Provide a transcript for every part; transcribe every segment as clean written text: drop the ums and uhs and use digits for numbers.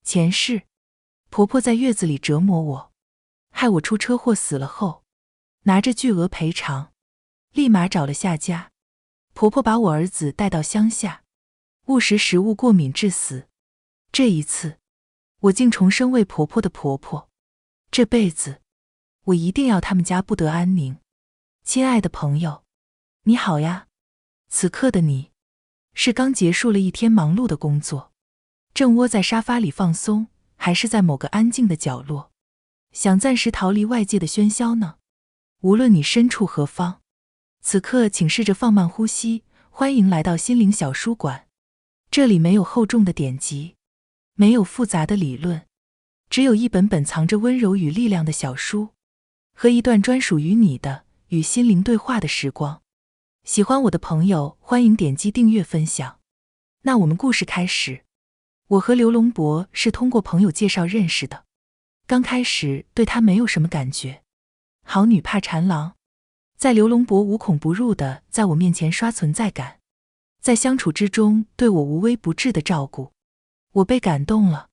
前世，婆婆在月子里折磨我，害我出车祸死了后，拿着巨额赔偿，立马找了下家。婆婆把我儿子带到乡下，误食食物过敏致死。这一次，我竟重生为婆婆的婆婆，这辈子，我一定要他们家不得安宁。亲爱的朋友，你好呀。此刻的你，是刚结束了一天忙碌的工作，正窝在沙发里放松，还是在某个安静的角落，想暂时逃离外界的喧嚣呢？无论你身处何方，此刻请试着放慢呼吸，欢迎来到心灵小书馆。这里没有厚重的典籍，没有复杂的理论，只有一本本藏着温柔与力量的小书，和一段专属于你的与心灵对话的时光。喜欢我的朋友，欢迎点击订阅分享。那我们故事开始。我和刘龙博是通过朋友介绍认识的，刚开始对他没有什么感觉。好女怕缠郎，在刘龙博无孔不入的在我面前刷存在感，在相处之中对我无微不至的照顾，我被感动了。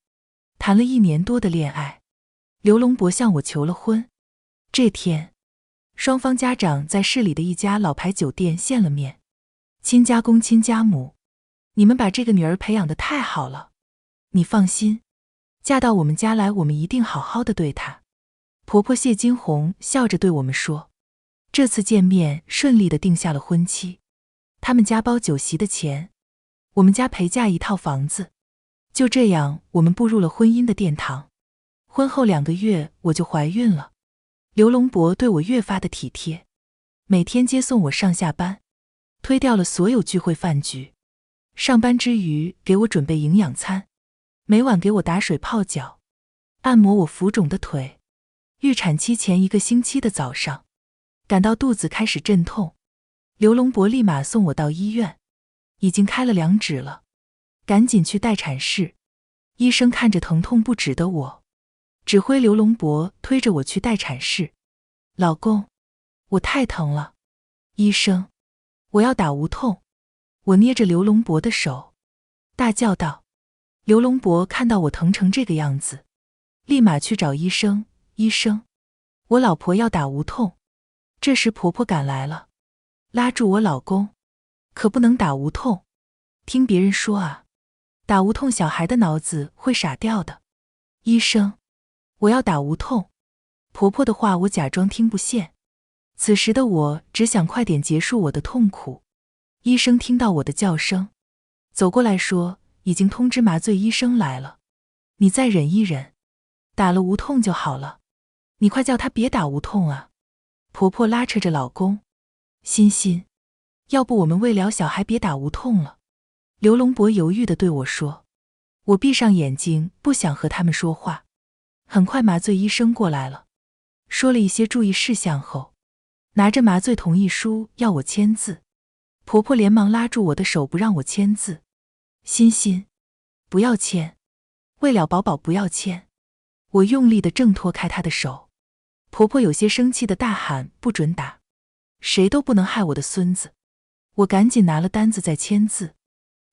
谈了1年多的恋爱，刘龙博向我求了婚。这天，双方家长在市里的一家老牌酒店见了面。亲家公亲家母，你们把这个女儿培养得太好了，你放心，嫁到我们家来，我们一定好好的对她。婆婆谢金红笑着对我们说，这次见面顺利地定下了婚期，他们家包酒席的钱，我们家陪嫁1套房子。就这样，我们步入了婚姻的殿堂。婚后2个月，我就怀孕了。刘龙博对我越发的体贴，每天接送我上下班，推掉了所有聚会饭局。上班之余给我准备营养餐，每晚给我打水泡脚，按摩我浮肿的腿。预产期前1个星期的早上，感到肚子开始阵痛，刘龙博立马送我到医院，已经开了2指了，赶紧去待产室。医生看着疼痛不止的我，指挥刘龙博推着我去待产室。老公，我太疼了。医生，我要打无痛。我捏着刘龙博的手，大叫道。刘龙博看到我疼成这个样子，立马去找医生。医生，我老婆要打无痛。这时婆婆赶来了，拉住我老公，可不能打无痛。听别人说啊，打无痛小孩的脑子会傻掉的。医生，我要打无痛。婆婆的话我假装听不见，此时的我只想快点结束我的痛苦。医生听到我的叫声，走过来说，已经通知麻醉医生来了，你再忍一忍，打了无痛就好了。你快叫他别打无痛啊。婆婆拉扯着老公，欣欣，要不我们为了小孩别打无痛了。刘龙博犹豫地对我说。我闭上眼睛，不想和他们说话。很快麻醉医生过来了，说了一些注意事项后，拿着麻醉同意书要我签字。婆婆连忙拉住我的手不让我签字。欣欣，不要签，为了宝宝不要签。我用力地挣脱开她的手。婆婆有些生气地大喊，不准打，谁都不能害我的孙子。我赶紧拿了单子再签字。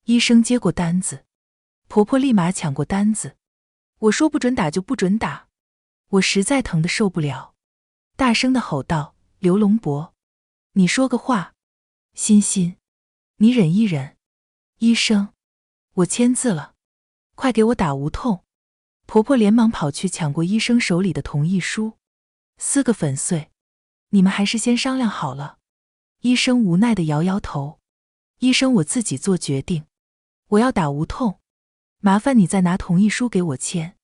医生接过单子，婆婆立马抢过单子。我说不准打就不准打。我实在疼得受不了，大声地吼道，刘龙博，你说个话。欣欣，你忍一忍。医生，我签字了，快给我打无痛。婆婆连忙跑去抢过医生手里的同意书，撕个粉碎。你们还是先商量好了。医生无奈地摇摇头。医生，我自己做决定，我要打无痛，麻烦你再拿同意书给我签。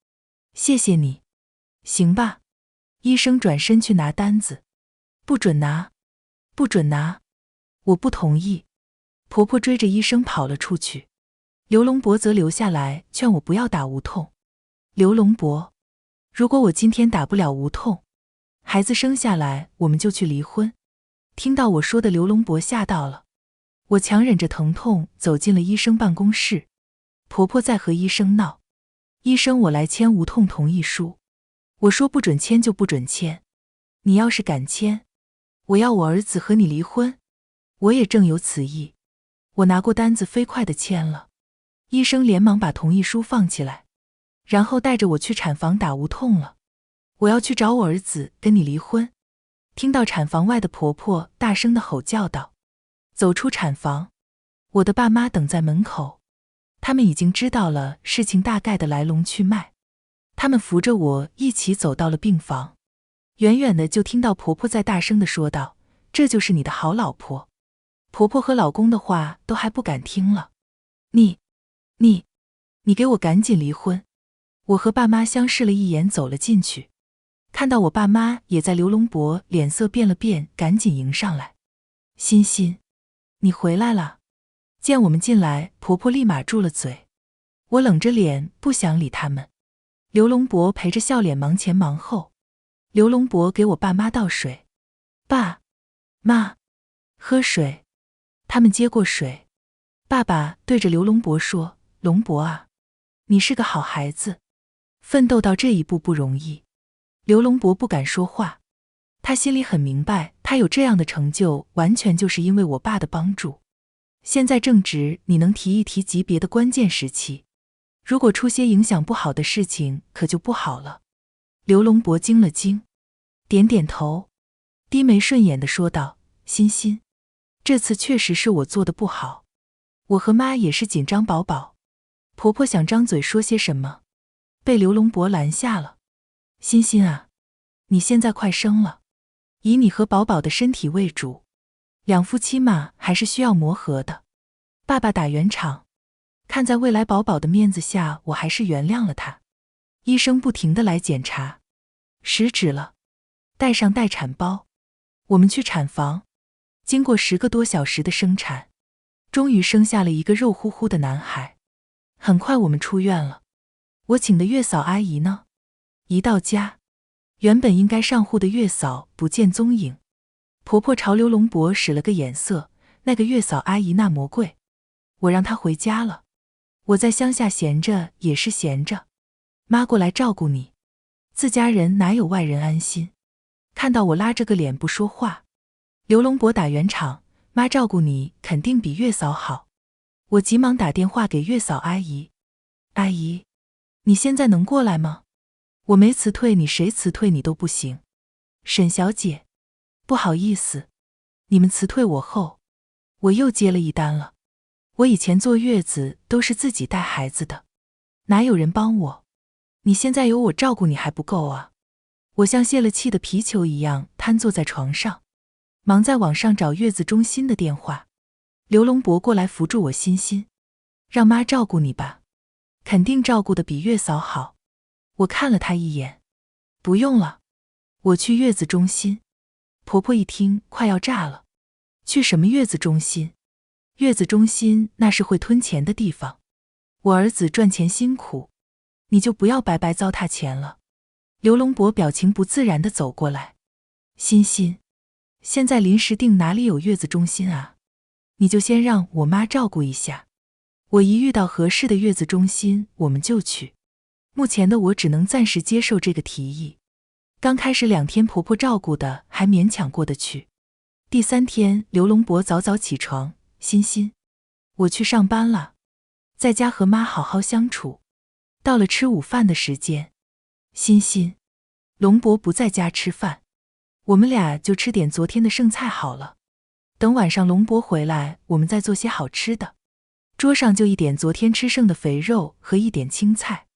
谢谢你。行吧。医生转身去拿单子。不准拿，不准拿。我不同意。婆婆追着医生跑了出去。刘龙博则留下来劝我不要打无痛。刘龙博，如果我今天打不了无痛，孩子生下来我们就去离婚。听到我说的刘龙博吓到了。我强忍着疼痛走进了医生办公室。婆婆在和医生闹。医生，我来签无痛同意书。我说不准签就不准签，你要是敢签，我要我儿子和你离婚。我也正有此意。我拿过单子飞快地签了。医生连忙把同意书放起来。然后带着我去产房打无痛了。我要去找我儿子跟你离婚。听到产房外的婆婆大声地吼叫道。走出产房，我的爸妈等在门口，他们已经知道了事情大概的来龙去脉。他们扶着我一起走到了病房，远远的就听到婆婆在大声地说道：这就是你的好老婆。婆婆和老公的话都还不敢听了。你给我赶紧离婚。我和爸妈相视了一眼，走了进去，看到我爸妈也在，刘龙博脸色变了变，赶紧迎上来。欣欣，你回来了。见我们进来，婆婆立马住了嘴。我冷着脸不想理他们。刘龙博陪着笑脸忙前忙后。刘龙博给我爸妈倒水。爸妈，喝水。他们接过水。爸爸对着刘龙博说：龙博啊，你是个好孩子，奋斗到这一步不容易。刘龙博不敢说话，他心里很明白，他有这样的成就完全就是因为我爸的帮助。现在正值你能提一提级别的关键时期，如果出些影响不好的事情可就不好了。刘龙博惊了惊，点点头，低眉顺眼地说道：欣欣，这次确实是我做的不好，我和妈也是紧张宝宝。婆婆想张嘴说些什么，被刘龙博拦下了。欣欣啊，你现在快生了，以你和宝宝的身体为主，两夫妻嘛还是需要磨合的。爸爸打圆场，看在未来宝宝的面子下，我还是原谅了他。医生不停地来检查，10指了，带上待产包。我们去产房，经过10个多小时的生产，终于生下了一个肉乎乎的男孩。很快我们出院了，我请的月嫂阿姨呢？一到家，原本应该上户的月嫂不见踪影。婆婆朝刘龙博使了个眼色，那个月嫂阿姨那魔鬼，我让她回家了。我在乡下闲着也是闲着，妈过来照顾你，自家人哪有外人安心。看到我拉着个脸不说话，刘龙博打圆场，妈照顾你肯定比月嫂好。我急忙打电话给月嫂阿姨，阿姨，你现在能过来吗？我没辞退你，谁辞退你都不行。沈小姐，不好意思，你们辞退我后，我又接了一单了。我以前坐月子都是自己带孩子的，哪有人帮我？你现在有我照顾你还不够啊？我像泄了气的皮球一样瘫坐在床上，忙在网上找月子中心的电话。刘龙博过来扶住我，欣欣，让妈照顾你吧，肯定照顾得比月嫂好。我看了他一眼，不用了，我去月子中心。婆婆一听快要炸了，去什么月子中心？月子中心那是会吞钱的地方，我儿子赚钱辛苦，你就不要白白糟蹋钱了。刘龙博表情不自然地走过来，欣欣，现在临时定哪里有月子中心啊？你就先让我妈照顾一下，我一遇到合适的月子中心我们就去。目前的我只能暂时接受这个提议。刚开始2天婆婆照顾的还勉强过得去，第3天刘龙博早早起床，欣欣，我去上班了，在家和妈好好相处。到了吃午饭的时间，欣欣，龙博不在家吃饭，我们俩就吃点昨天的剩菜好了。等晚上龙博回来，我们再做些好吃的。桌上就一点昨天吃剩的肥肉和一点青菜。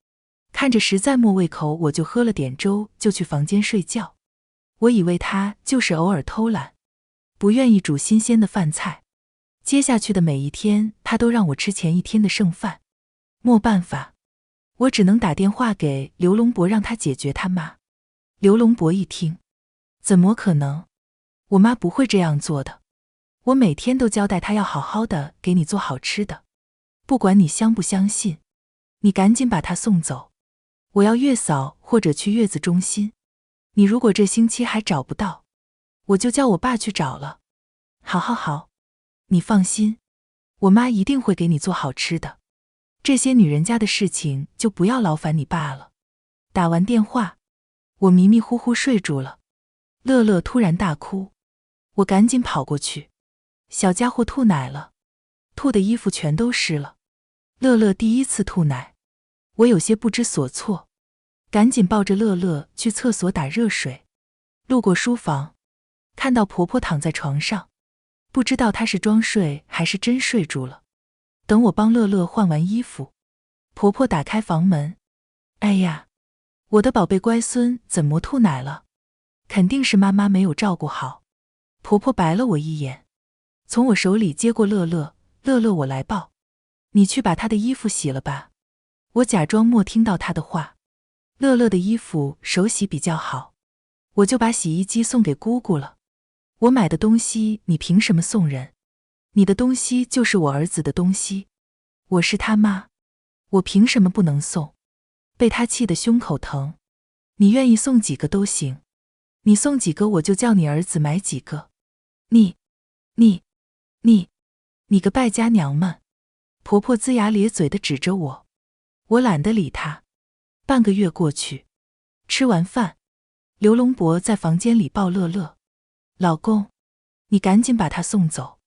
看着实在没胃口，我就喝了点粥，就去房间睡觉。我以为他就是偶尔偷懒，不愿意煮新鲜的饭菜。接下去的每一天，他都让我吃前1天的剩饭。没办法，我只能打电话给刘龙博，让他解决他妈。刘龙博一听，怎么可能？我妈不会这样做的。我每天都交代他要好好的给你做好吃的，不管你相不相信，你赶紧把他送走。我要月嫂或者去月子中心。你如果这星期还找不到，我就叫我爸去找了。好，你放心，我妈一定会给你做好吃的。这些女人家的事情就不要劳烦你爸了。打完电话，我迷迷糊糊睡住了。乐乐突然大哭，我赶紧跑过去，小家伙吐奶了，吐的衣服全都湿了。乐乐第一次吐奶，我有些不知所措，赶紧抱着乐乐去厕所打热水。路过书房，看到婆婆躺在床上，不知道她是装睡还是真睡住了。等我帮乐乐换完衣服，婆婆打开房门，哎呀，我的宝贝乖孙怎么吐奶了？肯定是妈妈没有照顾好。婆婆白了我一眼，从我手里接过乐乐，乐乐我来抱，你去把她的衣服洗了吧。我假装没听到她的话，乐乐的衣服手洗比较好，我就把洗衣机送给姑姑了。我买的东西你凭什么送人？你的东西就是我儿子的东西，我是他妈，我凭什么不能送？被他气得胸口疼。你愿意送几个都行，你送几个我就叫你儿子买几个。你个败家娘们！婆婆龇牙咧嘴地指着我，我懒得理她。半个月过去，吃完饭，刘龙伯在房间里抱乐乐，老公，你赶紧把他送走，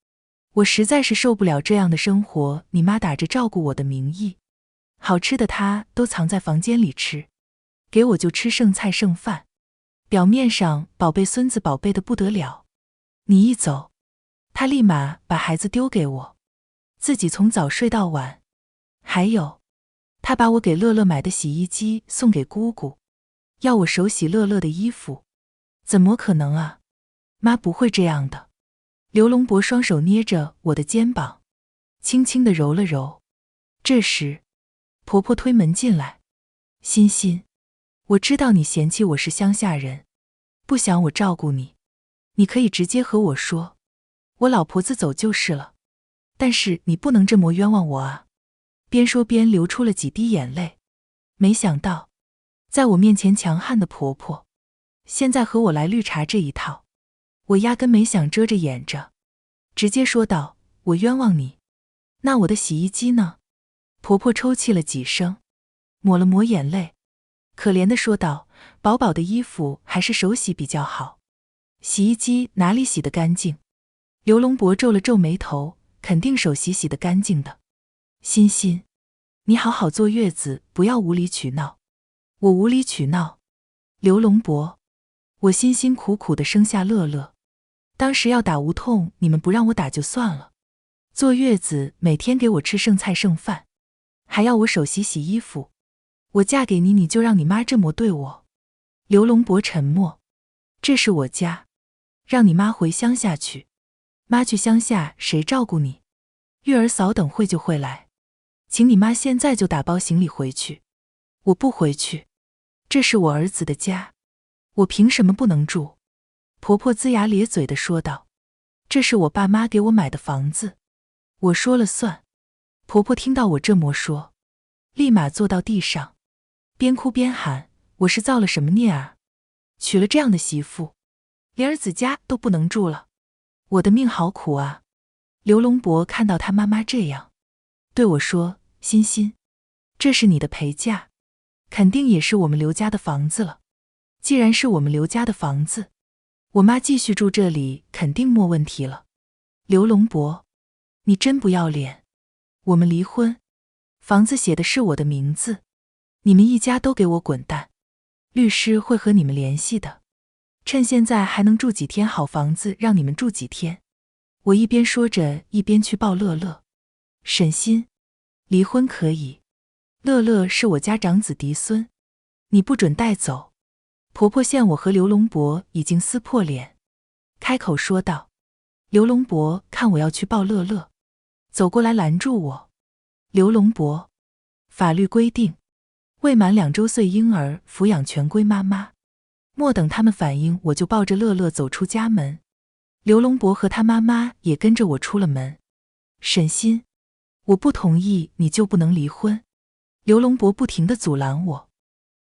我实在是受不了这样的生活，你妈打着照顾我的名义，好吃的她都藏在房间里吃，给我就吃剩菜剩饭，表面上宝贝孙子宝贝的不得了，你一走，她立马把孩子丢给我，自己从早睡到晚。还有，她把我给乐乐买的洗衣机送给姑姑，要我手洗乐乐的衣服，怎么可能啊？妈不会这样的。刘龙伯双手捏着我的肩膀，轻轻地揉了揉。这时，婆婆推门进来，欣欣，我知道你嫌弃我是乡下人，不想我照顾你，你可以直接和我说，我老婆子走就是了，但是你不能这么冤枉我啊。边说边流出了几滴眼泪。没想到，在我面前强悍的婆婆，现在和我来绿茶这一套。我压根没想遮着掩着，直接说道，我冤枉你。那我的洗衣机呢？婆婆抽泣了几声，抹了抹眼泪，可怜地说道，宝宝的衣服还是手洗比较好，洗衣机哪里洗得干净？刘龙伯皱了皱眉头，肯定手洗得干净的。欣欣，你好好坐月子，不要无理取闹。我无理取闹？刘龙伯，我辛辛苦苦地生下乐乐，当时要打无痛，你们不让我打就算了，坐月子每天给我吃剩菜剩饭，还要我手洗衣服，我嫁给你，你就让你妈这么对我？刘龙伯沉默，这是我家，让你妈回乡下去。妈去乡下谁照顾你？月儿嫂等会就会来，请你妈现在就打包行李回去。我不回去，这是我儿子的家，我凭什么不能住？婆婆龇牙咧嘴地说道，这是我爸妈给我买的房子，我说了算。婆婆听到我这么说，立马坐到地上，边哭边喊，我是造了什么孽啊？娶了这样的媳妇，连儿子家都不能住了，我的命好苦啊。刘龙伯看到他妈妈这样，对我说，欣欣，这是你的陪嫁，肯定也是我们刘家的房子了。既然是我们刘家的房子，我妈继续住这里肯定没问题了。刘龙伯，你真不要脸，我们离婚，房子写的是我的名字，你们一家都给我滚蛋，律师会和你们联系的，趁现在还能住几天好房子让你们住几天。我一边说着一边去抱乐乐。沈欣，离婚可以，乐乐是我家长子嫡孙，你不准带走。婆婆见我和刘龙伯已经撕破脸，开口说道。刘龙伯看我要去抱乐乐，走过来拦住我。刘龙伯，法律规定，未满2周岁婴儿抚养权归妈妈。莫等他们反应，我就抱着乐乐走出家门。刘龙伯和他妈妈也跟着我出了门。沈欣，我不同意你就不能离婚。刘龙伯不停地阻拦我，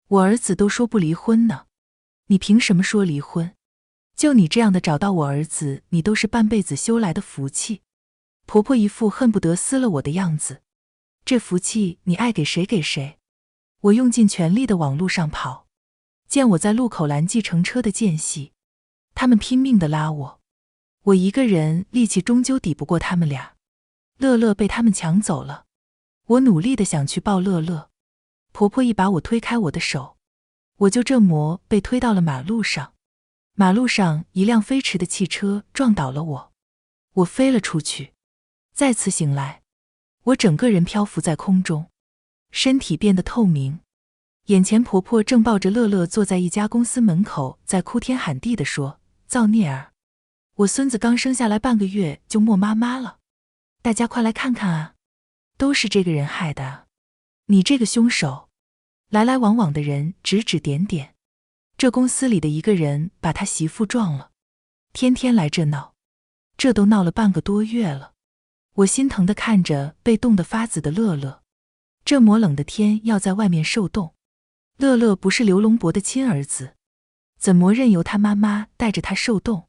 我儿子都说不离婚呢，你凭什么说离婚？就你这样的找到我儿子，你都是半辈子修来的福气。婆婆一副恨不得撕了我的样子，这福气你爱给谁给谁。我用尽全力地往路上跑，见我在路口拦计程车的间隙，他们拼命地拉我，我一个人力气终究抵不过他们俩。乐乐被他们抢走了，我努力地想去抱乐乐，婆婆一把我推开我的手，我就这么被推到了马路上。马路上一辆飞驰的汽车撞倒了我，我飞了出去。再次醒来，我整个人漂浮在空中，身体变得透明。眼前婆婆正抱着乐乐坐在一家公司门口，在哭天喊地地说：造孽儿，我孙子刚生下来半个月就没妈妈了，大家快来看看啊，都是这个人害的啊，你这个凶手。来来往往的人指指点点，这公司里的一个人把他媳妇撞了，天天来这闹，这都闹了半个多月了。我心疼地看着被冻得发紫的乐乐，这么冷的天要在外面受冻。乐乐不是刘龙伯的亲儿子，怎么任由他妈妈带着他受冻？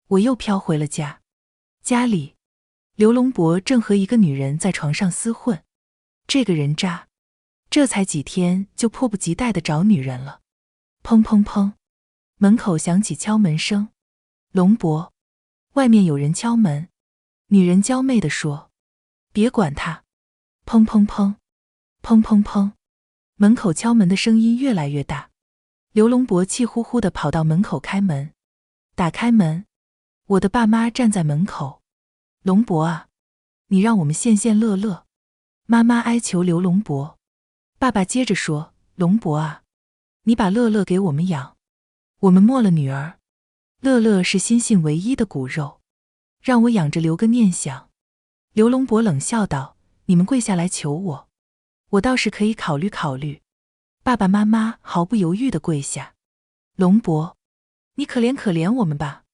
我又飘回了家，家里刘龙伯正和一个女人在床上厮混，这个人渣，这才几天就迫不及待地找女人了。砰砰砰，门口响起敲门声。龙伯，外面有人敲门。女人娇媚地说：别管他。砰砰砰，砰砰砰，门口敲门的声音越来越大。刘龙伯气呼呼地跑到门口开门。打开门，我的爸妈站在门口。龙伯啊，你让我们见见乐乐。妈妈哀求刘龙伯。爸爸接着说：龙伯啊，你把乐乐给我们养，我们没了女儿，乐乐是心性唯一的骨肉，让我养着留个念想。刘龙伯冷笑道：你们跪下来求我，我倒是可以考虑考虑。爸爸妈妈毫不犹豫地跪下。龙伯，你可怜可怜我们吧。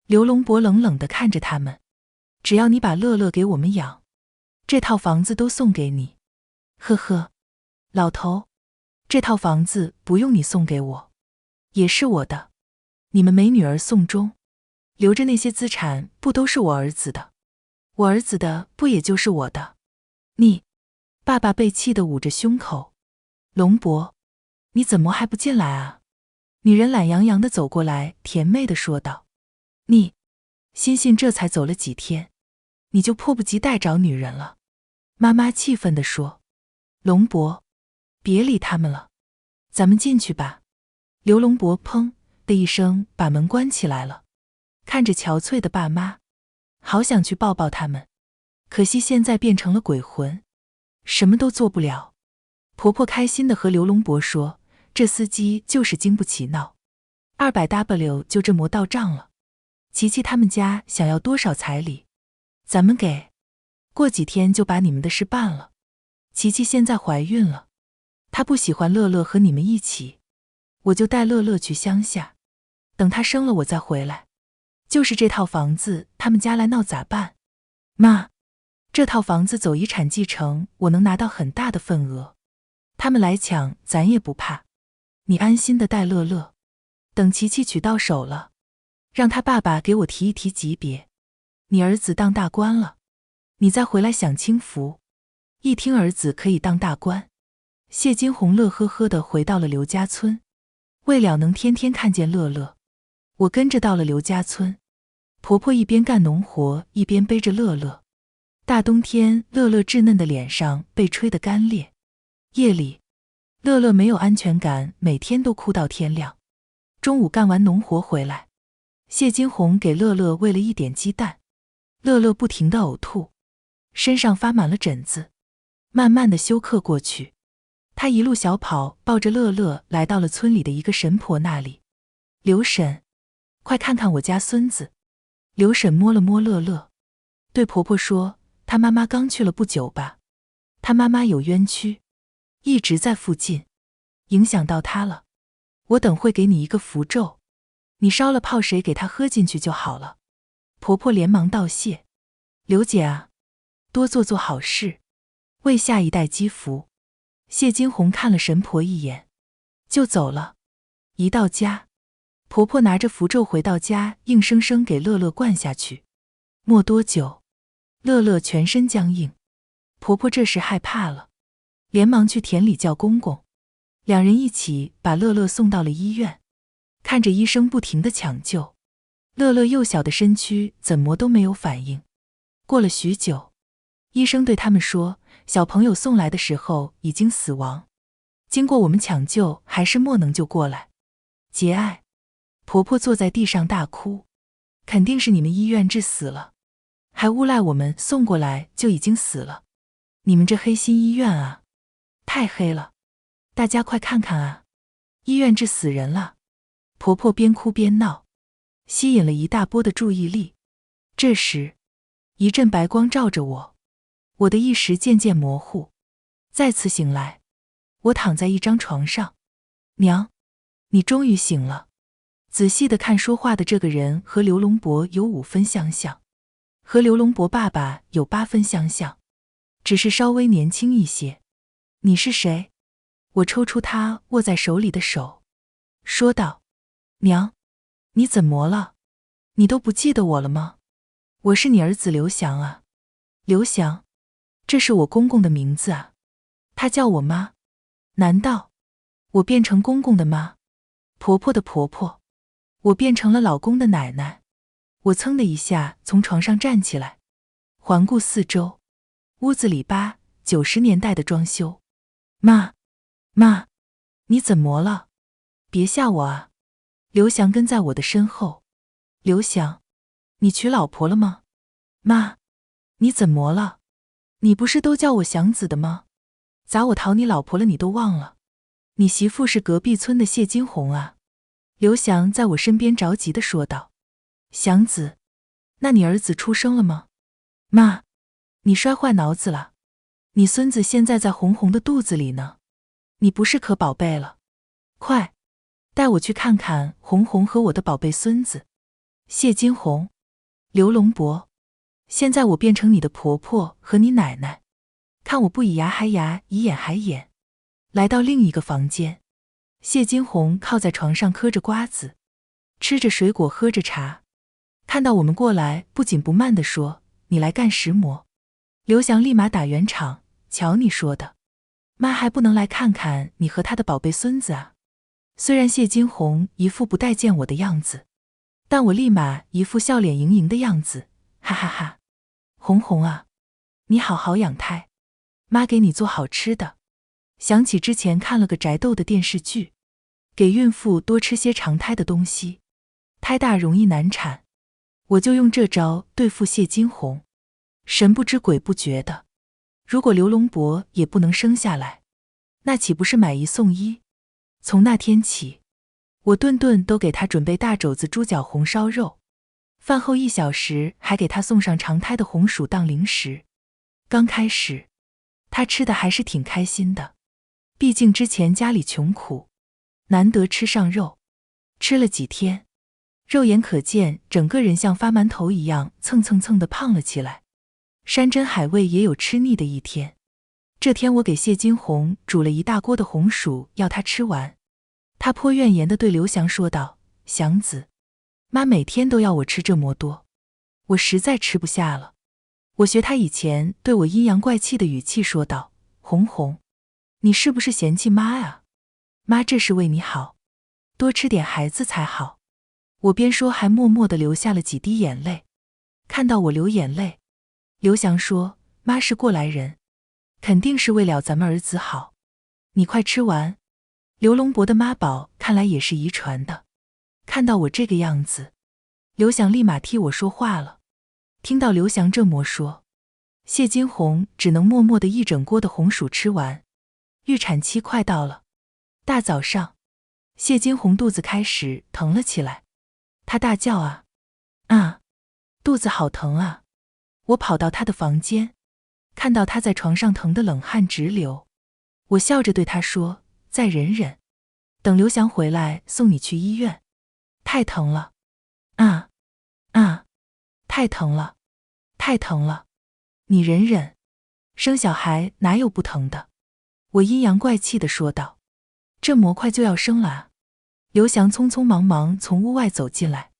刘龙伯冷冷地看着他们，只要你把乐乐给我们养，这套房子都送给你。呵呵，老头，这套房子不用你送给我，也是我的。你们没女儿送终，留着那些资产不都是我儿子的？我儿子的不也就是我的？你，爸爸被气得捂着胸口。龙伯，你怎么还不进来啊？女人懒洋洋地走过来，甜媚地说道。你，欣欣这才走了几天，你就迫不及待找女人了。妈妈气愤地说。龙伯，别理他们了，咱们进去吧。刘龙伯砰的一声把门关起来了，看着憔悴的爸妈，好想去抱抱他们，可惜现在变成了鬼魂，什么都做不了。婆婆开心地和刘龙伯说，这司机就是经不起闹，200W 就这么到账了。琪琪他们家想要多少彩礼，咱们给，过几天就把你们的事办了。琪琪现在怀孕了，她不喜欢乐乐和你们一起，我就带乐乐去乡下，等她生了我再回来。就是这套房子他们家来闹咋办？妈，这套房子走遗产继承，我能拿到很大的份额，他们来抢咱也不怕。你安心的带乐乐，等琪琪娶到手了，让他爸爸给我提一提级别，你儿子当大官了，你再回来享清福。一听儿子可以当大官，谢金红乐呵呵地回到了刘家村。为了能天天看见乐乐，我跟着到了刘家村。婆婆一边干农活一边背着乐乐。大冬天，乐乐稚嫩的脸上被吹得干裂。夜里，乐乐没有安全感，每天都哭到天亮。中午干完农活回来，谢金红给乐乐喂了一点鸡蛋，乐乐不停地呕吐，身上发满了疹子。慢慢的休克过去，他一路小跑，抱着乐乐来到了村里的一个神婆那里。刘婶，快看看我家孙子。刘婶摸了摸乐乐，对婆婆说，他妈妈刚去了不久吧，他妈妈有冤屈，一直在附近，影响到他了。我等会给你一个符咒，你烧了泡水给他喝进去就好了。婆婆连忙道谢。刘姐啊，多做做好事，为下一代积福。谢金红看了神婆一眼，就走了。一到家，婆婆拿着符咒回到家，硬生生给乐乐灌下去。没多久，乐乐全身僵硬。婆婆这时害怕了，连忙去田里叫公公，两人一起把乐乐送到了医院。看着医生不停地抢救，乐乐幼小的身躯怎么都没有反应。过了许久，医生对他们说，小朋友送来的时候已经死亡，经过我们抢救，还是莫能救过来。节哀。婆婆坐在地上大哭，肯定是你们医院治死了，还诬赖我们送过来就已经死了。你们这黑心医院啊，太黑了！大家快看看啊，医院治死人了！婆婆边哭边闹，吸引了一大波的注意力。这时，一阵白光照着我，我的意识渐渐模糊。再次醒来，我躺在一张床上。娘，你终于醒了。仔细地看说话的这个人和刘龙伯有5分相像，和刘龙伯爸爸有8分相像，只是稍微年轻一些。你是谁？我抽出他握在手里的手，说道：娘，你怎么了？你都不记得我了吗？我是你儿子刘翔啊。刘翔，这是我公公的名字啊。他叫我妈。难道我变成公公的妈，婆婆的婆婆？我变成了老公的奶奶。我噌的一下从床上站起来，环顾四周，屋子里8、90年代的装修。妈，你怎么了？别吓我啊！刘翔跟在我的身后。刘翔，你娶老婆了吗？妈，你怎么了？你不是都叫我祥子的吗？咋我讨你老婆了你都忘了？你媳妇是隔壁村的谢金红啊。刘翔在我身边着急地说道：祥子，那你儿子出生了吗？妈，你摔坏脑子了，你孙子现在在红红的肚子里呢，你不是可宝贝了，快带我去看看红红和我的宝贝孙子。谢金红，刘龙伯，现在我变成你的婆婆和你奶奶，看我不以牙还牙，以眼还眼。来到另一个房间，谢金红靠在床上嗑着瓜子，吃着水果，喝着茶。看到我们过来，不紧不慢地说：你来干石磨。刘翔立马打圆场：瞧你说的，妈还不能来看看你和他的宝贝孙子啊？虽然谢金红一副不待见我的样子，但我立马一副笑脸盈盈的样子，哈哈哈。红红啊，你好好养胎，妈给你做好吃的。想起之前看了个宅斗的电视剧，给孕妇多吃些常胎的东西，胎大容易难产，我就用这招对付谢金红，神不知鬼不觉的。如果刘龙伯也不能生下来，那岂不是买1送1？从那天起，我顿顿都给他准备大肘子猪脚红烧肉，饭后1小时还给他送上常胎的红薯当零食。刚开始，他吃的还是挺开心的，毕竟之前家里穷苦，难得吃上肉。吃了几天，肉眼可见整个人像发馒头一样蹭蹭蹭的胖了起来。山珍海味也有吃腻的一天。这天我给谢金红煮了一大锅的红薯，要他吃完。他颇怨言地对刘翔说道：祥子，妈每天都要我吃这么多，我实在吃不下了。我学他以前对我阴阳怪气的语气说道：红红，你是不是嫌弃妈啊？妈这是为你好，多吃点孩子才好。我边说还默默地流下了几滴眼泪。看到我流眼泪，刘翔说：妈是过来人，肯定是为了咱们儿子好，你快吃完。刘龙伯的妈宝看来也是遗传的。看到我这个样子，刘翔立马替我说话了。听到刘翔这么说，谢金红只能默默地一整锅的红薯吃完。预产期快到了，大早上，谢金红肚子开始疼了起来，她大叫啊，肚子好疼啊！我跑到她的房间，看到她在床上疼得冷汗直流。我笑着对她说：再忍忍，等刘翔回来送你去医院。太疼了，太疼了，太疼了，你忍忍，生小孩哪有不疼的？我阴阳怪气地说道。这么快就要生了啊？刘翔匆匆忙忙从屋外走进来，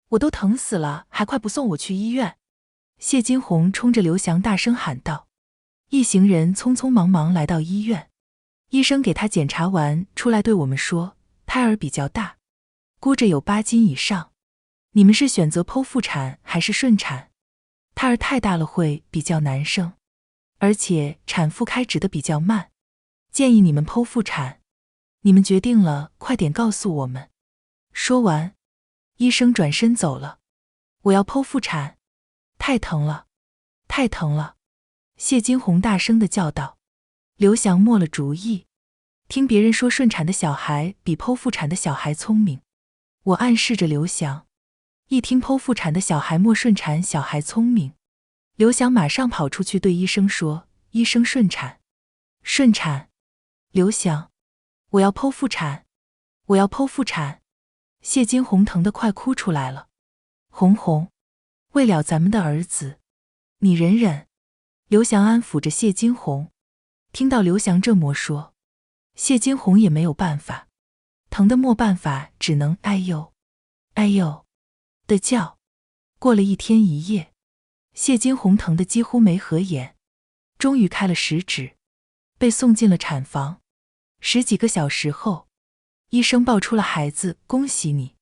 我都疼死了，还快不送我去医院？谢金红冲着刘翔大声喊道。一行人匆匆忙忙来到医院，医生给他检查完出来对我们说，胎儿比较大，估着有8斤以上，你们是选择剖腹产还是顺产？胎儿太大了会比较难生，而且产妇开指的比较慢，建议你们剖腹产，你们决定了，快点告诉我们。说完，医生转身走了。我要剖腹产，太疼了，太疼了！谢金红大声地叫道。刘翔没了主意，听别人说顺产的小孩比剖腹产的小孩聪明。我暗示着刘翔，一听剖腹产的小孩莫顺产小孩聪明，刘翔马上跑出去对医生说：医生，顺产，顺产！刘翔，我要剖腹产，我要剖腹产！谢金红疼得快哭出来了。红红，为了咱们的儿子，你忍忍。刘翔安抚着谢金红，听到刘翔这么说，谢金红也没有办法，疼得没办法，只能哎呦哎呦的叫。过了一天一夜，谢金红疼得几乎没合眼，终于开了食指，被送进了产房。10几个小时后，医生抱出了孩子，恭喜你。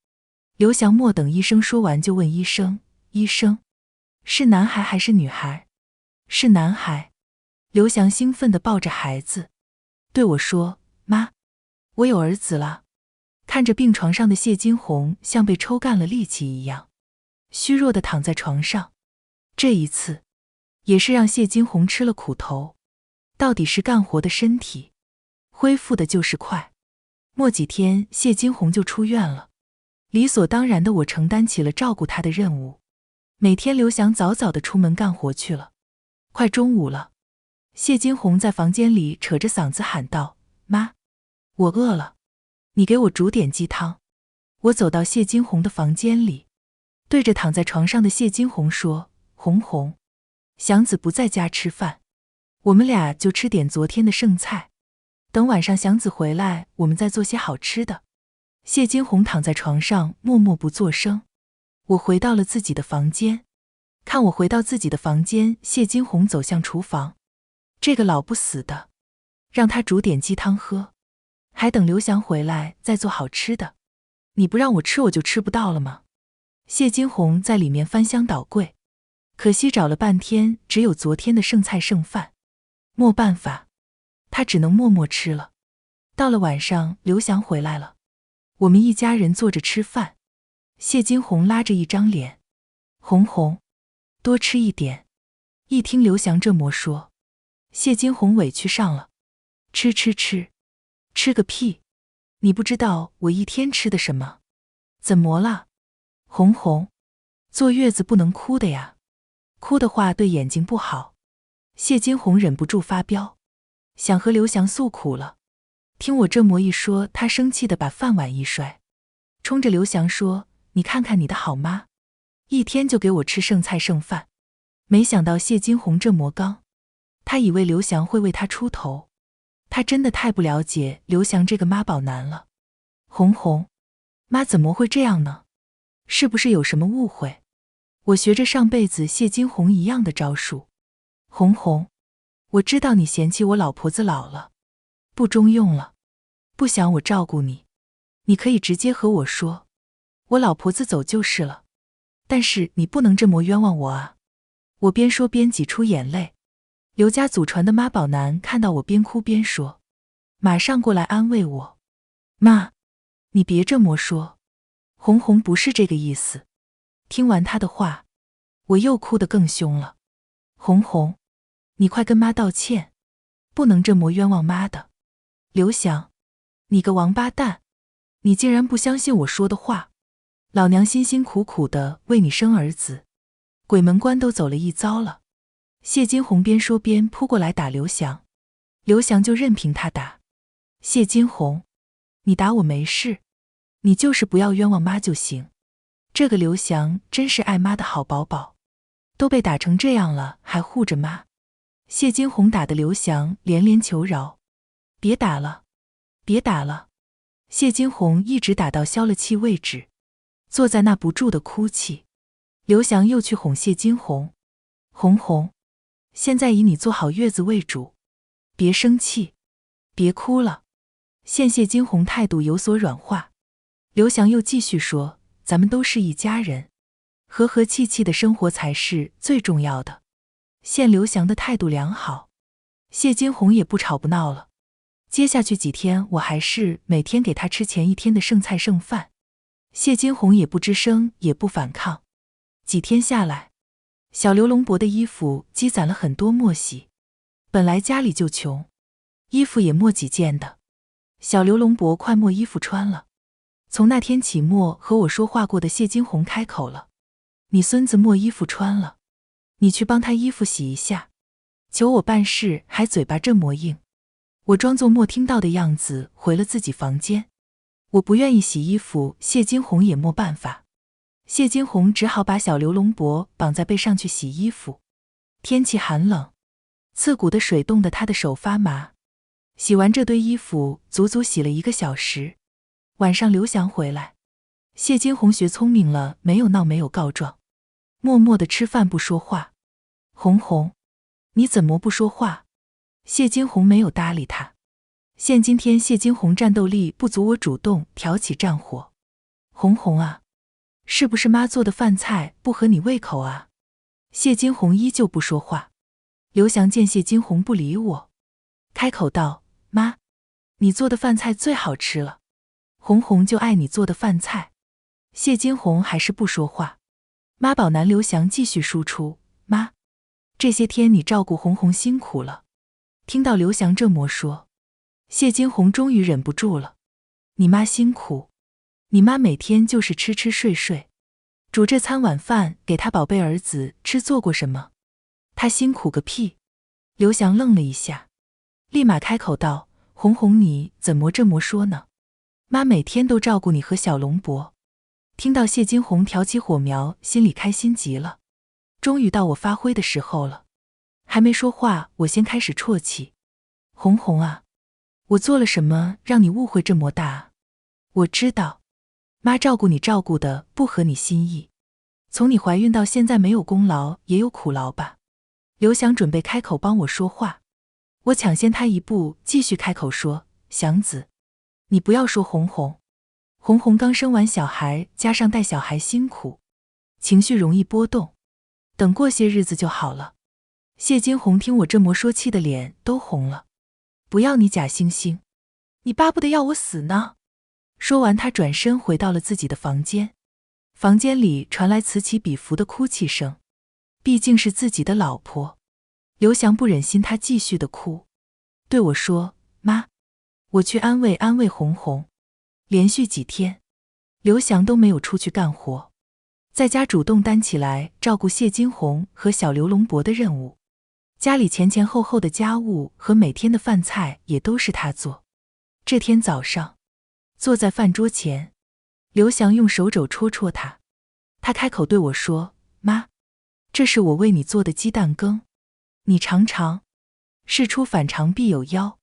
刘翔莫等医生说完就问医生：医生，是男孩还是女孩？是男孩。刘翔兴奋地抱着孩子，对我说：妈，我有儿子了。看着病床上的谢金红像被抽干了力气一样，虚弱地躺在床上。这一次，也是让谢金红吃了苦头，到底是干活的身体，恢复的就是快。没几天，谢金红就出院了。理所当然的我承担起了照顾他的任务。每天刘翔早早地出门干活去了。快中午了，谢金红在房间里扯着嗓子喊道：妈，我饿了，你给我煮点鸡汤。我走到谢金红的房间里，对着躺在床上的谢金红说：红红，祥子不在家吃饭，我们俩就吃点昨天的剩菜，等晚上祥子回来，我们再做些好吃的。谢金红躺在床上默默不作声。我回到了自己的房间，看我回到自己的房间，谢金红走向厨房。这个老不死的，让他煮点鸡汤喝，还等刘翔回来再做好吃的。你不让我吃我就吃不到了吗？谢金红在里面翻箱倒柜，可惜找了半天只有昨天的剩菜剩饭，没办法，他只能默默吃了。到了晚上，刘翔回来了，我们一家人坐着吃饭。谢金红拉着一张脸：红红，多吃一点。一听刘翔这么说，谢金红委屈上了：吃吃吃，吃个屁！你不知道我一天吃的什么？怎么了？红红，坐月子不能哭的呀，哭的话对眼睛不好。谢金红忍不住发飙，想和刘翔诉苦了。听我这么一说，他生气地把饭碗一摔，冲着刘翔说：你看看你的好妈，一天就给我吃剩菜剩饭。没想到谢金红这么刚，他以为刘翔会为他出头，他真的太不了解刘翔这个妈宝男了。红红，妈怎么会这样呢？是不是有什么误会？我学着上辈子谢金红一样的招数。红红，我知道你嫌弃我老婆子老了，不中用了，不想我照顾你，你可以直接和我说，我老婆子走就是了。但是你不能这么冤枉我啊！我边说边挤出眼泪。刘家祖传的妈宝男看到我边哭边说，马上过来安慰我：妈，你别这么说，红红不是这个意思。听完他的话，我又哭得更凶了。红红，你快跟妈道歉，不能这么冤枉妈的。刘翔，你个王八蛋，你竟然不相信我说的话！老娘辛辛苦苦的为你生儿子，鬼门关都走了一遭了。谢金红边说边扑过来打刘翔，刘翔就任凭他打。谢金红，你打我没事，你就是不要冤枉妈就行。这个刘翔真是爱妈的好宝宝，都被打成这样了还护着妈。谢金红打得刘翔连连求饶，别打了，别打了。谢金红一直打到消了气为止，坐在那不住的哭泣。刘翔又去哄谢金红，红红，现在以你做好月子为主，别生气，别哭了。见谢金红态度有所软化，刘翔又继续说，咱们都是一家人，和和气气的生活才是最重要的。见刘翔的态度良好，谢金红也不吵不闹了，接下去几天我还是每天给他吃前一天的剩菜剩饭。谢金红也不吱声，也不反抗。几天下来，小刘龙伯的衣服积攒了很多墨洗，本来家里就穷，衣服也没几件的。小刘龙伯快没衣服穿了。从那天起，没和我说话过的谢金红开口了：“你孙子没衣服穿了，你去帮他衣服洗一下。”求我办事还嘴巴这么硬。我装作没听到的样子回了自己房间。我不愿意洗衣服，谢金红也没办法。谢金红只好把小刘龙伯绑在背上去洗衣服。天气寒冷，刺骨的水冻得他的手发麻。洗完这堆衣服，足足洗了1个小时。晚上刘翔回来，谢金红学聪明了，没有闹，没有告状，默默地吃饭不说话。红红，你怎么不说话？谢金红没有搭理他。今天谢金红战斗力不足，我主动挑起战火。红红啊，是不是妈做的饭菜不合你胃口啊？谢金红依旧不说话。刘翔见谢金红不理我，开口道：“妈，你做的饭菜最好吃了，红红就爱你做的饭菜。”谢金红还是不说话。妈宝男刘翔继续输出：“妈，这些天你照顾红红辛苦了。”听到刘翔这么说，谢金红终于忍不住了：“你妈辛苦，你妈每天就是吃吃睡睡，煮这餐晚饭给他宝贝儿子吃做过什么？他辛苦个屁！”刘翔愣了一下，立马开口道：“红红，你怎么这么说呢？妈每天都照顾你和小龙伯。”听到谢金红挑起火苗，心里开心极了。终于到我发挥的时候了。还没说话，我先开始啜泣：“红红啊，我做了什么让你误会这么大啊？我知道，妈照顾你照顾的不合你心意。从你怀孕到现在，没有功劳也有苦劳吧？”刘翔准备开口帮我说话，我抢先他一步，继续开口说：“祥子，你不要说红红。红红刚生完小孩，加上带小孩辛苦，情绪容易波动，等过些日子就好了。”谢金红听我这么说，气的脸都红了：“不要你假惺惺，你巴不得要我死呢。”说完，他转身回到了自己的房间。房间里传来此起彼伏的哭泣声，毕竟是自己的老婆。刘翔不忍心他继续的哭，对我说：“妈，我去安慰安慰红红。”连续几天，刘翔都没有出去干活，在家主动担起来照顾谢金红和小刘龙伯的任务。家里前后后的家务和每天的饭菜也都是他做。这天早上，坐在饭桌前，刘翔用手肘戳戳他，他开口对我说：“妈，这是我为你做的鸡蛋羹，你尝尝，事出反常必有妖。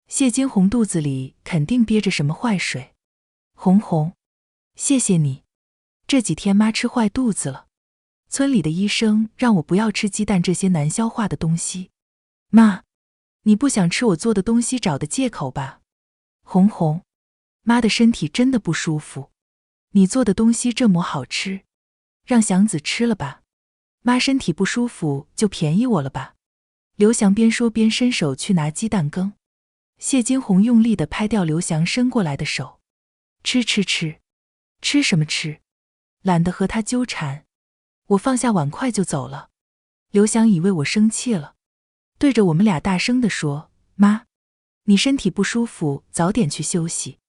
谢金红肚子里肯定憋着什么坏水。红红，谢谢你，这几天妈吃坏肚子了。村里的医生让我不要吃鸡蛋这些难消化的东西。妈，你不想吃我做的东西找的借口吧？红红，妈的身体真的不舒服，你做的东西这么好吃，让祥子吃了吧。妈身体不舒服就便宜我了吧。”刘翔边说边伸手去拿鸡蛋羹。谢金红用力地拍掉刘翔伸过来的手：“吃吃吃，吃什么吃？懒得和他纠缠。”我放下碗筷就走了。刘翔以为我生气了，对着我们俩大声地说：“妈，你身体不舒服，早点去休息。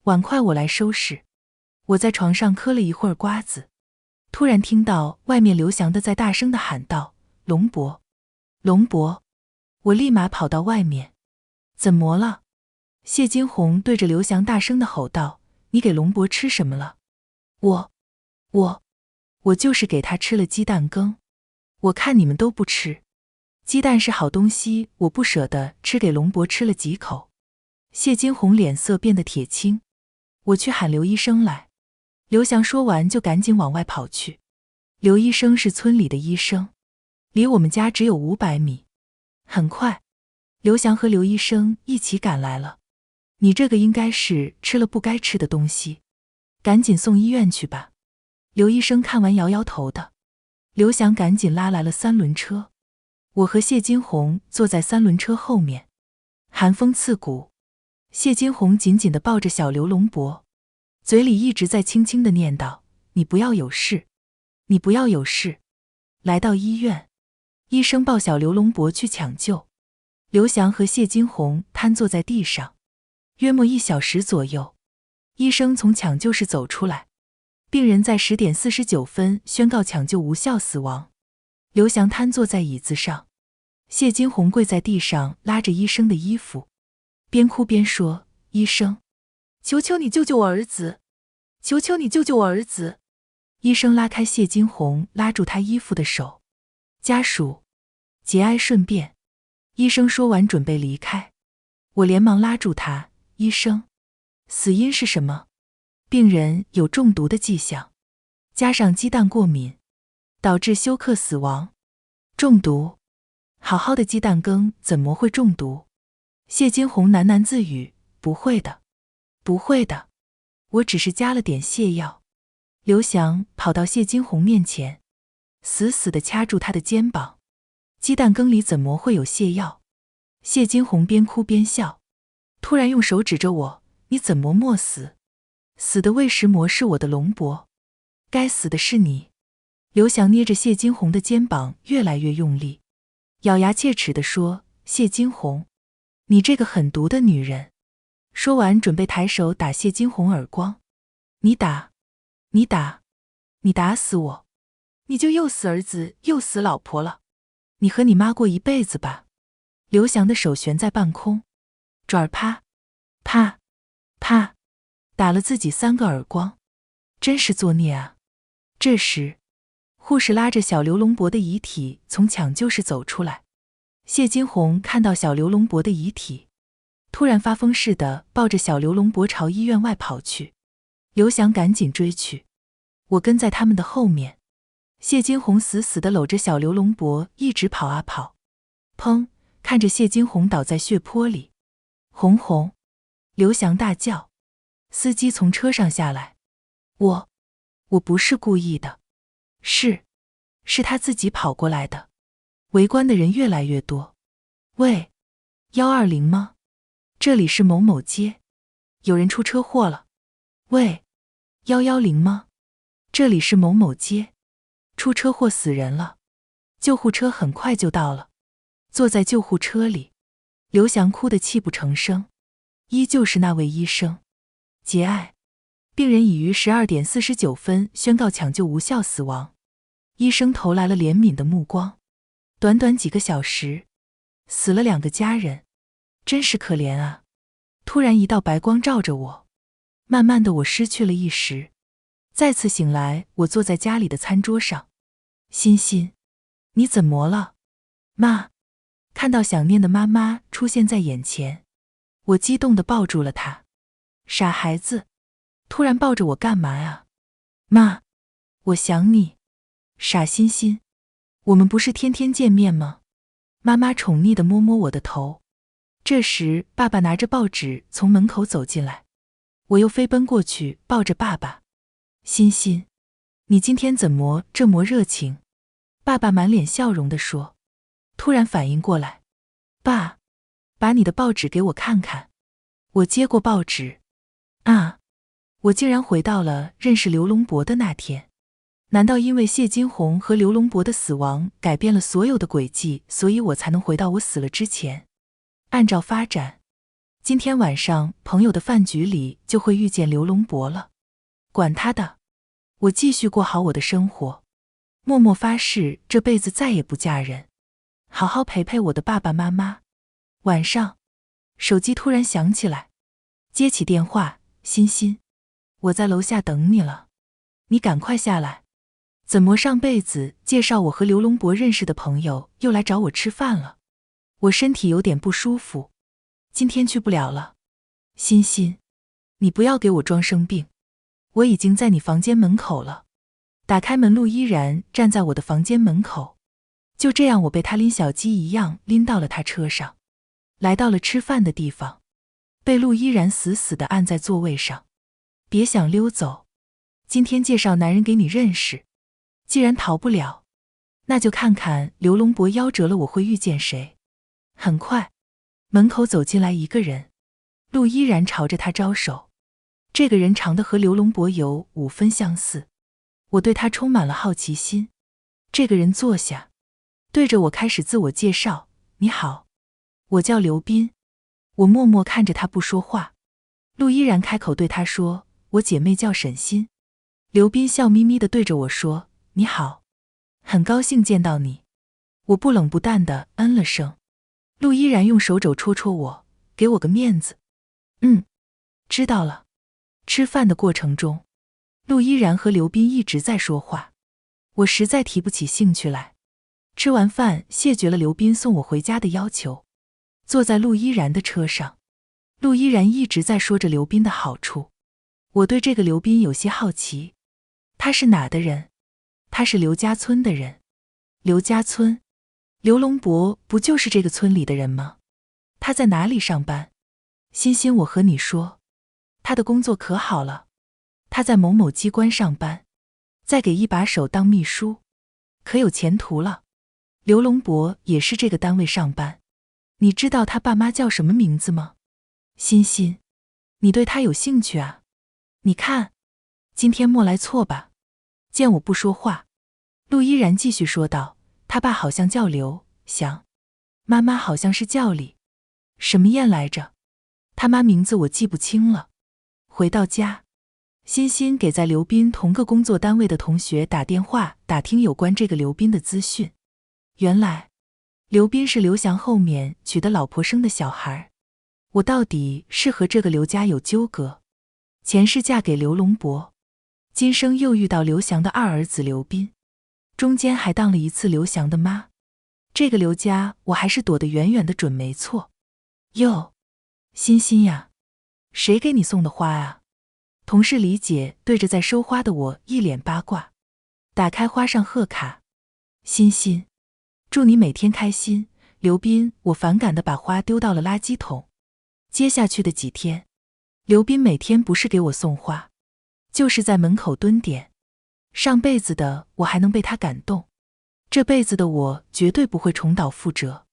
碗筷我来收拾。”我在床上嗑了一会儿瓜子，突然听到外面刘翔的在大声地喊道：“龙伯，龙伯！”我立马跑到外面。怎么了？谢金红对着刘翔大声地吼道：“你给龙伯吃什么了？”我就是给他吃了鸡蛋羹，我看你们都不吃。鸡蛋是好东西，我不舍得吃，给龙伯吃了几口。谢金红脸色变得铁青：“我去喊刘医生来。”刘翔说完就赶紧往外跑去。刘医生是村里的医生，离我们家只有500米。很快，刘翔和刘医生一起赶来了。“你这个应该是吃了不该吃的东西，赶紧送医院去吧。”刘医生看完摇摇头的。刘翔赶紧拉来了3轮车，我和谢金红坐在3轮车后面。寒风刺骨，谢金红紧紧地抱着小刘龙伯，嘴里一直在轻轻地念叨：你不要有事，你不要有事。来到医院，医生抱小刘龙伯去抢救，刘翔和谢金红瘫坐在地上。约莫1小时左右，医生从抢救室走出来，病人在10点49分宣告抢救无效死亡。刘翔瘫坐在椅子上，谢金红跪在地上拉着医生的衣服，边哭边说：医生，求求你救救我儿子，求求你救救我儿子。医生拉开谢金红拉住他衣服的手，家属节哀顺变。医生说完准备离开，我连忙拉住他，医生，死因是什么？病人有中毒的迹象，加上鸡蛋过敏，导致休克死亡。中毒？好好的鸡蛋羹怎么会中毒？谢金红喃喃自语，不会的，不会的，我只是加了点泻药。刘翔跑到谢金红面前，死死地掐住他的肩膀，鸡蛋羹里怎么会有泻药？谢金红边哭边笑，突然用手指着我，你怎么没死？死的魏石魔是我的龙伯，该死的是你。刘翔捏着谢金红的肩膀越来越用力，咬牙切齿地说，谢金红，你这个狠毒的女人。说完准备抬手打谢金红耳光，你打，你打，你打死我，你就又死儿子又死老婆了，你和你妈过一辈子吧。刘翔的手悬在半空，爪儿啪啪啪打了自己3个耳光，真是作孽啊。这时护士拉着小刘龙伯的遗体从抢救室走出来，谢金红看到小刘龙伯的遗体，突然发疯似的抱着小刘龙伯朝医院外跑去，刘翔赶紧追去，我跟在他们的后面。谢金红死死地搂着小刘龙伯一直跑啊跑，砰，看着谢金红倒在血泊里，红红！刘翔大叫。司机从车上下来，我不是故意的，是他自己跑过来的。围观的人越来越多。喂，120吗？这里是某某街，有人出车祸了。喂，110吗？这里是某某街，出车祸死人了，救护车很快就到了。坐在救护车里，刘翔哭得泣不成声，依旧是那位医生。节哀，病人已于12点49分宣告抢救无效死亡。医生投来了怜悯的目光，短短几个小时，死了2个家人，真是可怜啊。突然一道白光照着我，慢慢的我失去了意识。再次醒来，我坐在家里的餐桌上。欣欣，你怎么了？妈。看到想念的妈妈出现在眼前，我激动地抱住了她。傻孩子，突然抱着我干嘛呀？妈，我想你。傻欣欣，我们不是天天见面吗？妈妈宠溺地摸摸我的头。这时爸爸拿着报纸从门口走进来，我又飞奔过去抱着爸爸。欣欣，你今天怎么这么热情？爸爸满脸笑容地说。突然反应过来，爸，把你的报纸给我看看。我接过报纸，啊，我竟然回到了认识刘龙伯的那天。难道因为谢金红和刘龙伯的死亡改变了所有的轨迹，所以我才能回到我死了之前？按照发展，今天晚上朋友的饭局里就会遇见刘龙伯了。管他的，我继续过好我的生活，默默发誓这辈子再也不嫁人，好好陪陪我的爸爸妈妈。晚上，手机突然响起来，接起电话，欣欣，我在楼下等你了，你赶快下来。怎么上辈子介绍我和刘龙伯认识的朋友又来找我吃饭了？我身体有点不舒服，今天去不了了。欣欣，你不要给我装生病，我已经在你房间门口了。打开门，陆依然站在我的房间门口。就这样，我被他拎小鸡一样拎到了他车上，来到了吃饭的地方，被陆依然死死地按在座位上。别想溜走，今天介绍男人给你认识，既然逃不了，那就看看刘龙伯夭折了我会遇见谁。很快，门口走进来一个人，陆依然朝着他招手。这个人长得和刘龙博有5分相似，我对他充满了好奇心。这个人坐下，对着我开始自我介绍：你好，我叫刘斌。我默默看着他不说话。陆依然开口对他说：我姐妹叫沈欣。刘斌笑眯眯地对着我说：你好，很高兴见到你。我不冷不淡地嗯了声。陆依然用手肘戳戳我，给我个面子。知道了。吃饭的过程中，陆依然和刘斌一直在说话，我实在提不起兴趣来。吃完饭，谢绝了刘斌送我回家的要求，坐在陆依然的车上。陆依然一直在说着刘斌的好处。我对这个刘斌有些好奇，他是哪的人？他是刘家村的人。刘家村？刘龙博不就是这个村里的人吗？他在哪里上班？欣欣，我和你说，他的工作可好了，他在某某机关上班，在给一把手当秘书，可有前途了。刘龙博也是这个单位上班。你知道他爸妈叫什么名字吗？欣欣，你对他有兴趣啊？你看，今天莫来错吧？见我不说话，陆依然继续说道，他爸好像叫刘翔，妈妈好像是叫李什么燕来着，他妈名字我记不清了。回到家，欣欣给在刘斌同个工作单位的同学打电话，打听有关这个刘斌的资讯。原来刘斌是刘翔后面娶的老婆生的小孩。我到底是和这个刘家有纠葛，前世嫁给刘龙博，今生又遇到刘翔的二儿子刘斌，中间还当了一次刘翔的妈。这个刘家我还是躲得远远的准没错。哟，欣欣呀，谁给你送的花啊？同事李姐对着在收花的我一脸八卦，打开花上贺卡。欣欣，祝你每天开心。刘斌，我反感地把花丢到了垃圾桶。接下去的几天，刘斌每天不是给我送花，就是在门口蹲点。上辈子的我还能被他感动，这辈子的我绝对不会重蹈覆辙。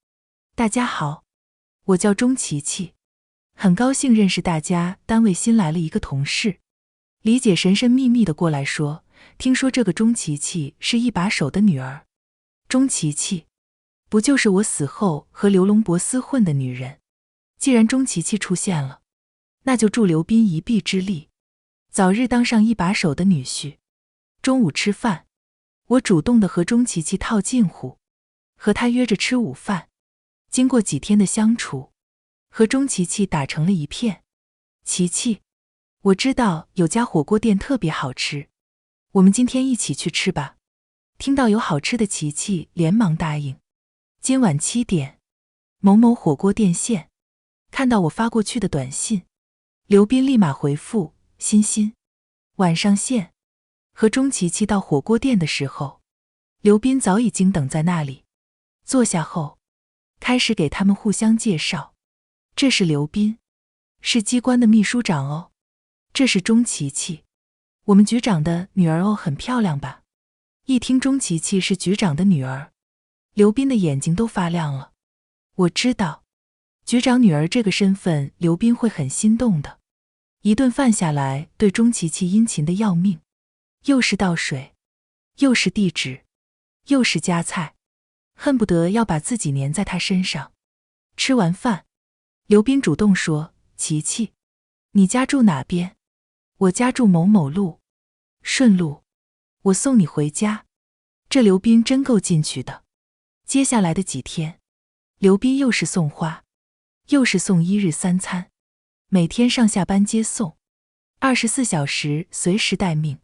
大家好，我叫钟琪琪，很高兴认识大家。单位新来了一个同事，李姐神神秘秘地过来说，听说这个钟琪琪是一把手的女儿。钟琪琪，不就是我死后和刘龙博厮混的女人？既然钟琪琪出现了，那就助刘斌一臂之力，早日当上一把手的女婿。中午吃饭，我主动地和钟琪琪套近乎，和她约着吃午饭。经过几天的相处，和钟琪琪打成了一片。琪琪，我知道有家火锅店特别好吃，我们今天一起去吃吧。听到有好吃的，琪琪连忙答应。今晚7点，某某火锅店现。看到我发过去的短信，刘斌立马回复，欣欣，晚上现。和钟琪琪到火锅店的时候，刘斌早已经等在那里。坐下后，开始给他们互相介绍。这是刘斌，是机关的秘书长哦。这是钟琪琪，我们局长的女儿哦，很漂亮吧？一听钟琪琪是局长的女儿，刘斌的眼睛都发亮了。我知道，局长女儿这个身份，刘斌会很心动的。一顿饭下来，对钟琪琪殷勤的要命，又是倒水，又是递纸，又是夹菜，恨不得要把自己粘在她身上。吃完饭，刘斌主动说，琪琪，你家住哪边？我家住某某路，顺路，我送你回家。这刘斌真够进取的。接下来的几天，刘斌又是送花，又是送1日3餐，每天上下班接送，24小时随时待命。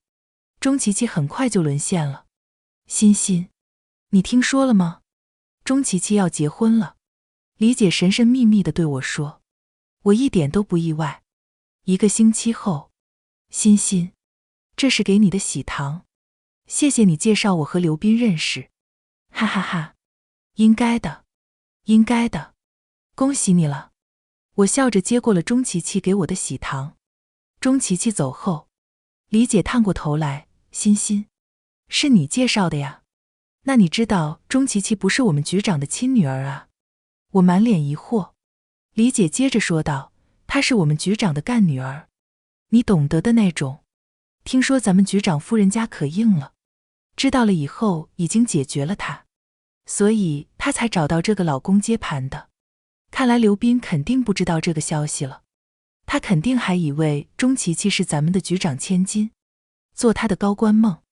钟琪琪很快就沦陷了。欣欣，你听说了吗？钟琪琪要结婚了。李姐神神秘秘地对我说，我一点都不意外。1个星期后，欣欣，这是给你的喜糖，谢谢你介绍我和刘斌认识。哈哈哈，应该的，应该的，恭喜你了。我笑着接过了钟琪琪给我的喜糖。钟琪琪走后，李姐探过头来，欣欣，是你介绍的呀？那你知道钟琪琪不是我们局长的亲女儿啊？我满脸疑惑。李姐接着说道，她是我们局长的干女儿，你懂得的那种。听说咱们局长夫人家可硬了，知道了以后已经解决了她，所以她才找到这个老公接盘的。看来刘斌肯定不知道这个消息了，他肯定还以为钟琪琪是咱们的局长千金，做他的高官梦。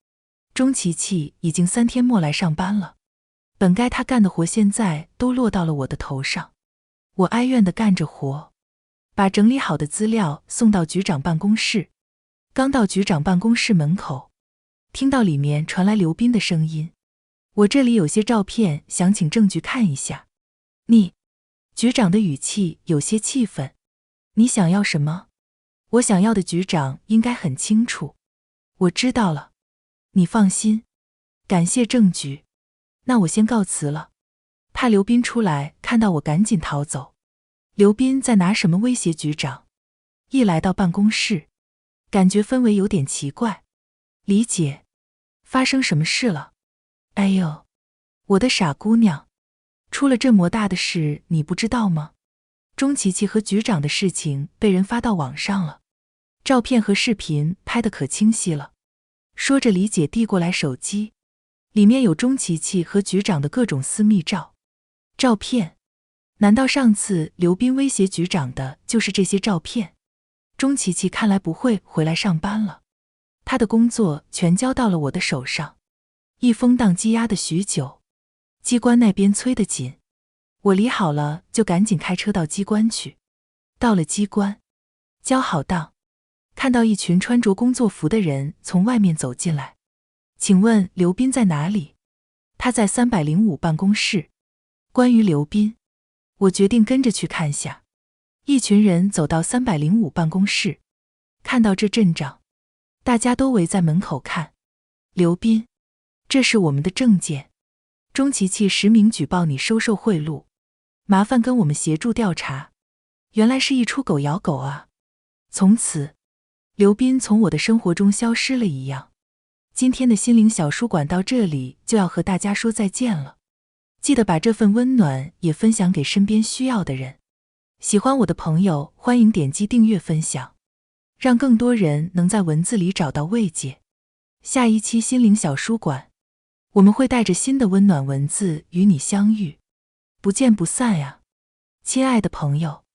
钟琪琪已经3天没来上班了，本该他干的活现在都落到了我的头上。我哀怨地干着活，把整理好的资料送到局长办公室。刚到局长办公室门口，听到里面传来刘斌的声音：我这里有些照片，想请证据看一下。你，局长的语气有些气愤。你想要什么？我想要的局长应该很清楚。我知道了，你放心。感谢证据，那我先告辞了。怕刘斌出来看到我赶紧逃走。刘斌在拿什么威胁局长？一来到办公室，感觉氛围有点奇怪。李姐，发生什么事了？哎呦，我的傻姑娘，出了这么大的事你不知道吗？钟琪琪和局长的事情被人发到网上了，照片和视频拍得可清晰了。说着，李姐递过来手机，里面有钟琪琪和局长的各种私密照片。难道上次刘斌威胁局长的就是这些照片？钟琪琪看来不会回来上班了，她的工作全交到了我的手上。一风档积压的许久，机关那边催得紧，我理好了就赶紧开车到机关去。到了机关，交好档，看到一群穿着工作服的人从外面走进来。请问刘斌在哪里？他在305办公室。关于刘斌，我决定跟着去看下。一群人走到305办公室，看到这阵仗，大家都围在门口看。刘斌，这是我们的证件。钟琪琪实名举报你收受贿赂，麻烦跟我们协助调查。原来是一出狗咬狗啊！从此，刘斌从我的生活中消失了一样。今天的心灵小书馆到这里就要和大家说再见了。记得把这份温暖也分享给身边需要的人。喜欢我的朋友，欢迎点击订阅分享，让更多人能在文字里找到慰藉。下一期心灵小书馆，我们会带着新的温暖文字与你相遇，不见不散呀，亲爱的朋友。